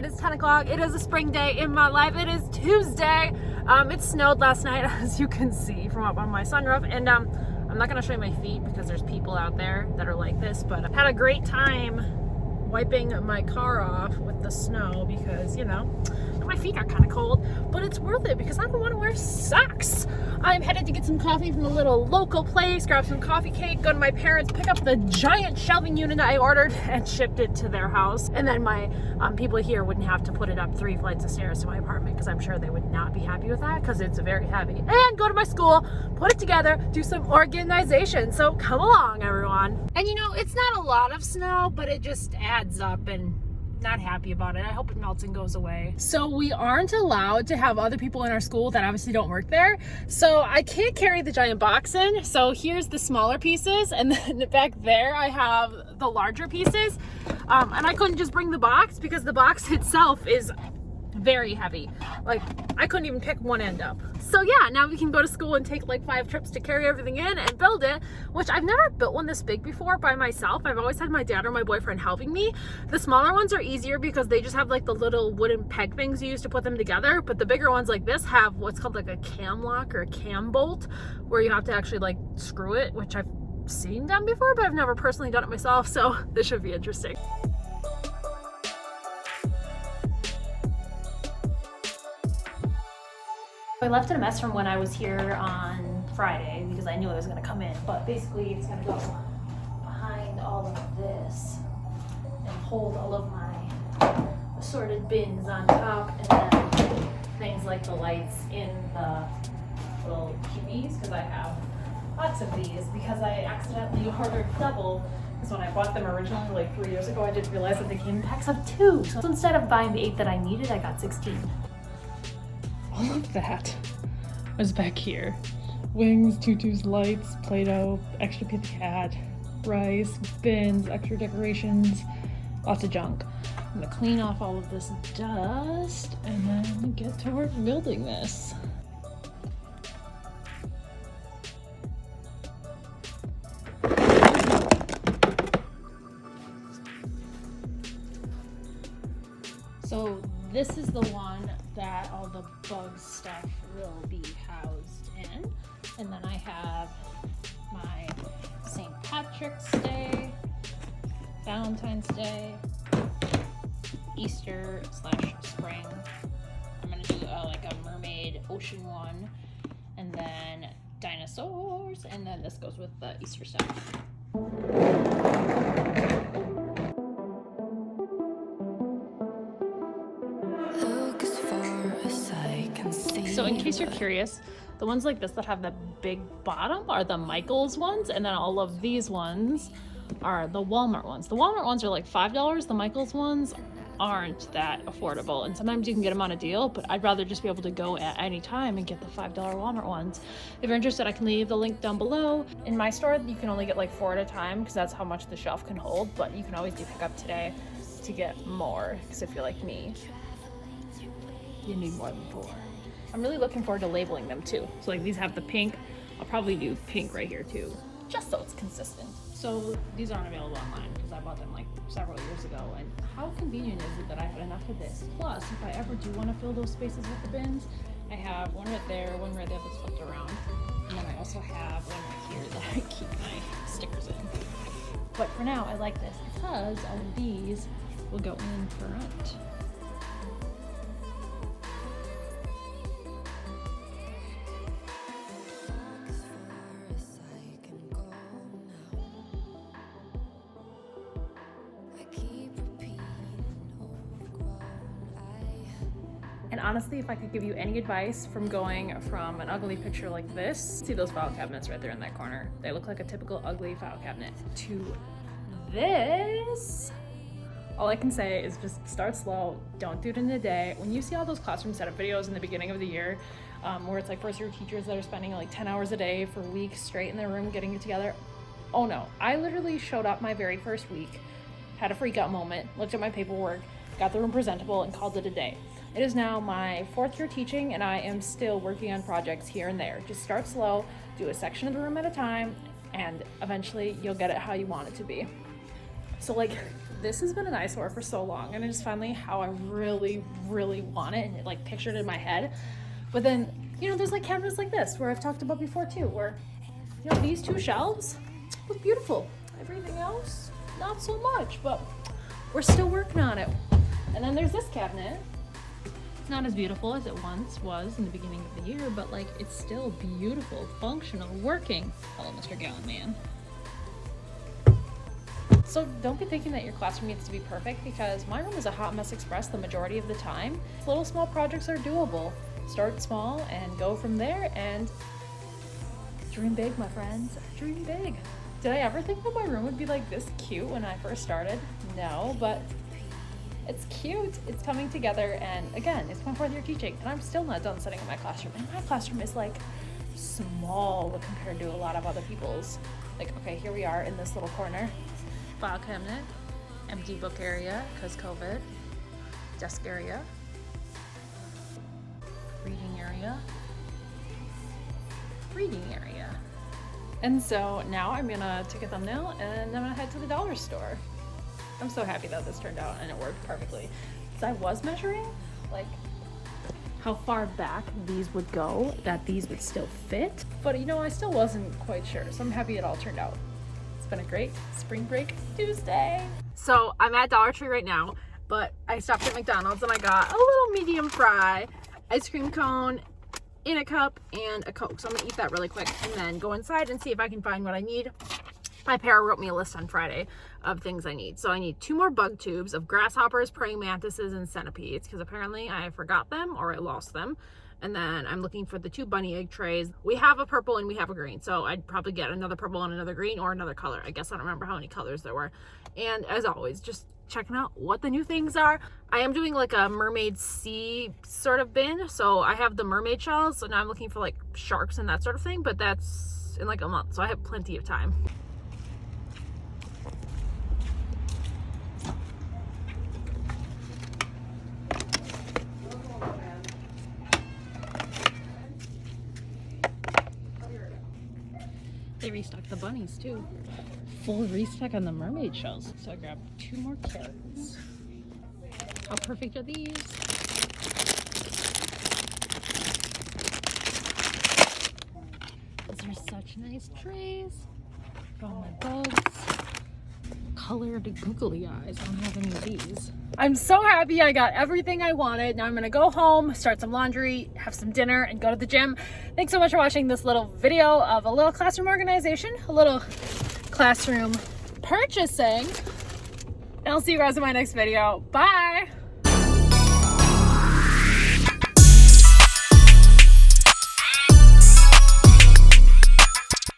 It is 10 o'clock. It is a spring day in my life. It is Tuesday. It snowed last night, as you can see from up on my sunroof. And I'm not going to show you my feet because there's people out there that are like this. But I had a great time wiping my car off with the snow because, you know, my feet got kind of cold. But it's worth it because I don't want to wear socks. I'm headed to get some coffee from a little local place, grab some coffee cake, go to my parents, pick up the giant shelving unit I ordered and shipped it to their house. And then my people here wouldn't have to put it up 3 flights of stairs to my apartment because I'm sure they would not be happy with that because it's very heavy. And go to my school, put it together, do some organization. So come along, everyone. And you know, it's not a lot of snow, but it just adds up and not happy about it. I hope it melts and goes away. So we aren't allowed to have other people in our school that obviously don't work there. So I can't carry the giant box in. So here's the smaller pieces. And then back there, I have the larger pieces. And I couldn't just bring the box because the box itself is very heavy. Like, I couldn't even pick one end up. So yeah, now we can go to school and take like 5 trips to carry everything in and build it, which I've never built one this big before by myself. I've always had my dad or my boyfriend helping me. The smaller ones are easier because they just have like the little wooden peg things you use to put them together, but the bigger ones like this have what's called like a cam lock or a cam bolt where you have to actually like screw it, which I've seen done before, but I've never personally done it myself, so this should be interesting. I left it a mess from when I was here on Friday because I knew it was going to come in, but basically it's going to go behind all of this and hold all of my assorted bins on top, and then things like the lights in the little QEs because I have lots of these because I accidentally ordered double. Because when I bought them originally like 3 years ago, I didn't realize that they came in packs of 2. So instead of buying the 8 that I needed, I got 16. All of that was back here. Wings, tutus, lights, Play-Doh, extra Kit Kat, rice, bins, extra decorations, lots of junk. I'm gonna clean off all of this dust and then get to work building this. So this is the one that all the bug stuff will be housed in. And then I have my St. Patrick's Day, Valentine's Day, Easter / spring. I'm gonna do like a mermaid ocean one, and then dinosaurs, and then this goes with the Easter stuff. So in case you're curious, the ones like this that have the big bottom are the Michaels ones, and then all of these ones are the Walmart ones. The Walmart ones are like $5. The Michaels ones aren't that affordable, and sometimes you can get them on a deal, but I'd rather just be able to go at any time and get the $5 Walmart ones. If you're interested, I can leave the link down below. In my store, you can only get like 4 at a time because that's how much the shelf can hold, but you can always do pick up today to get more, because if you're like me, you need more than 4. I'm really looking forward to labeling them too. So like these have the pink. I'll probably do pink right here too, just so it's consistent. So these aren't available online because I bought them like several years ago. And how convenient is it that I had enough of this? Plus, if I ever do want to fill those spaces with the bins, I have one right there, one right there that's flipped around. And then I also have one right here that I keep my stickers in. But for now, I like this because all of these will go in front. And honestly, if I could give you any advice from going from an ugly picture like this, see those file cabinets right there in that corner? They look like a typical ugly file cabinet. To this, all I can say is just start slow, don't do it in a day. When you see all those classroom setup videos in the beginning of the year, where it's like first year teachers that are spending like 10 hours a day for weeks straight in their room getting it together, oh no, I literally showed up my very first week, had a freak out moment, looked at my paperwork, got the room presentable, and called it a day. It is now my 4th year teaching, and I am still working on projects here and there. Just start slow, do a section of the room at a time, and eventually you'll get it how you want it to be. So like this has been an eyesore for so long, and it's finally how I really, really want it, and it like pictured in my head. But then, you know, there's like cabinets like this where I've talked about before too, where, you know, these 2 shelves look beautiful. Everything else, not so much, but we're still working on it. And then there's this cabinet. It's not as beautiful as it once was in the beginning of the year, but like it's still beautiful, functional, working. Hello, Mr. Gallon Man. So don't be thinking that your classroom needs to be perfect, because my room is a hot mess express the majority of the time. Little small projects are doable. Start small and go from there, and dream big, my friends. Dream big. Did I ever think that my room would be like this cute when I first started? No, but it's cute. It's coming together, and again, it's my 4th year teaching, and I'm still not done sitting in my classroom. And my classroom is like small compared to a lot of other people's. Like, okay, here we are in this little corner. File cabinet, empty book area because COVID, desk area, reading area, reading area. And so now I'm gonna take a thumbnail and I'm gonna head to the dollar store. I'm so happy that this turned out and it worked perfectly. Because I was measuring like how far back these would go, that these would still fit. But you know, I still wasn't quite sure. So I'm happy it all turned out. It's been a great spring break Tuesday. So I'm at Dollar Tree right now, but I stopped at McDonald's and I got a little medium fry, ice cream cone in a cup, and a Coke. So I'm gonna eat that really quick and then go inside and see if I can find what I need. My para wrote me a list on Friday of things I need. So I need 2 more bug tubes of grasshoppers, praying mantises, and centipedes, because apparently I forgot them or I lost them. And then I'm looking for the 2 bunny egg trays. We have a purple and we have a green, so I'd probably get another purple and another green, or another color. I guess I don't remember how many colors there were. And as always, just checking out what the new things are. I am doing like a mermaid sea sort of bin. So I have the mermaid shells, so now I'm looking for like sharks and that sort of thing, but that's in like a month, so I have plenty of time. They restocked the bunnies too. Full restock on the mermaid shells. So I grabbed 2 more carrots. How perfect are these? These are such nice trays. For all my bugs. Colored googly eyes. I don't have any of these. I'm so happy I got everything I wanted. Now I'm gonna go home, start some laundry, have some dinner, and go to the gym. Thanks so much for watching this little video of a little classroom organization, a little classroom purchasing. And I'll see you guys in my next video. Bye!